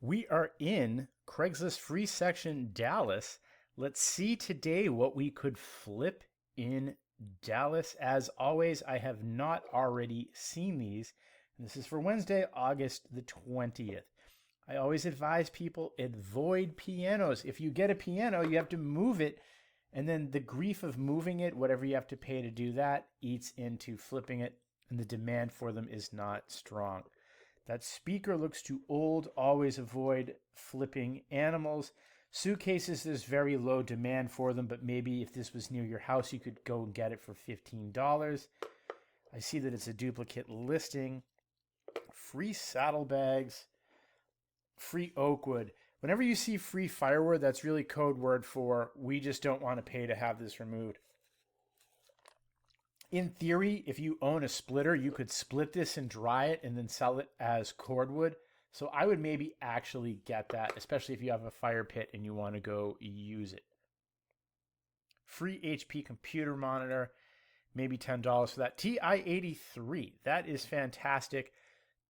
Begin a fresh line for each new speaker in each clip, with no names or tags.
We are in Craigslist free section Dallas. Let's see today what we could flip in Dallas. As always, I have not already seen these. And this is for Wednesday, August the 20th. I always advise people avoid pianos. If you get a piano, you have to move it. And then the grief of moving it, whatever you have to pay to do that, eats into flipping it. And the demand for them is not strong. That speaker looks too old. Always avoid flipping animals. Suitcases, there's very low demand for them, but maybe if this was near your house, you could go and get it for $15. I see that it's a duplicate listing. Free saddlebags, free oak wood. Whenever you see free firewood, that's really code word for we just don't want to pay to have this removed. In theory, if you own a splitter, you could split this and dry it and then sell it as cordwood. So I would maybe actually get that, especially if you have a fire pit and you want to go use it. Free HP computer monitor, maybe $10 for that. TI-83, that is fantastic.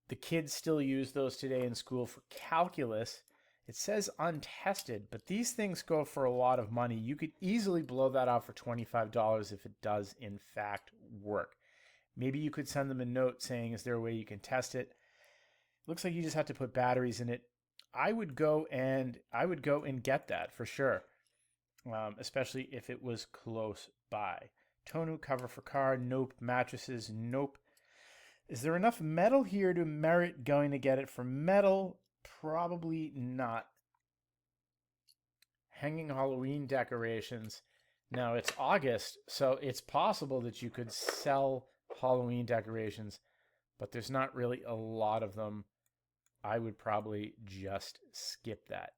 The kids still use those today in school for calculus. It says untested, but these things go for a lot of money. You could easily blow that out for $25 if it does in fact work. Maybe you could send them a note saying, is there a way you can test it? Looks like you just have to put batteries in it. I would go and get that for sure, especially if it was close by. Tonu cover for car, nope. Mattresses, nope. Is there enough metal here to merit going to get it for metal? Probably not. Hanging Halloween decorations. Now it's August, so it's possible that you could sell Halloween decorations, but there's not really a lot of them. I would probably just skip that.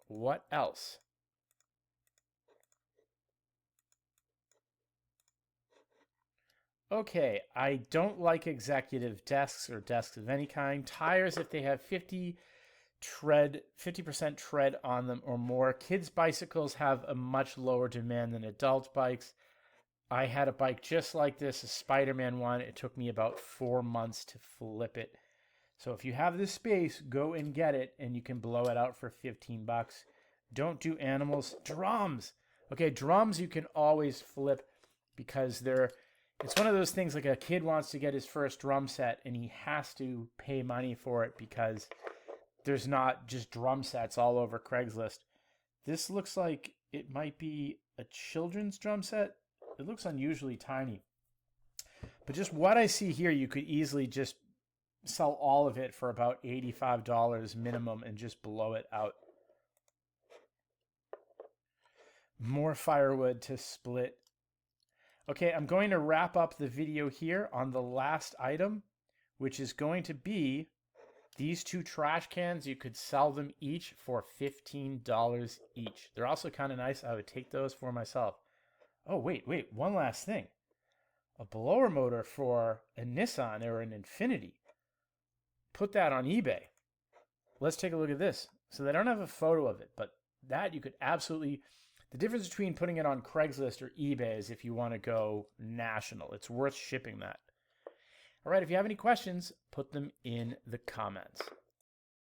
What else? Okay, I don't like executive desks or desks of any kind. Tires, if they have 50% tread on them or more. Kids' bicycles have a much lower demand than adult bikes. I had a bike just like this, a Spider-Man one. It took me about 4 months to flip it. So if you have the space, go and get it, and you can blow it out for $15. Don't do animals. Drums. Okay, drums you can always flip because it's one of those things like a kid wants to get his first drum set and he has to pay money for it because there's not just drum sets all over Craigslist. This looks like it might be a children's drum set. It looks unusually tiny. But just what I see here, you could easily just sell all of it for about $85 minimum and just blow it out. More firewood to split. Okay, I'm going to wrap up the video here on the last item, which is going to be these two trash cans. You could sell them each for $15 each. They're also kind of nice. I would take those for myself. Oh, wait, one last thing. A blower motor for a Nissan or an Infiniti. Put that on eBay. Let's take a look at this. So they don't have a photo of it, but that you could absolutely... The difference between putting it on Craigslist or eBay is if you want to go national. It's worth shipping that. All right, if you have any questions, put them in the comments.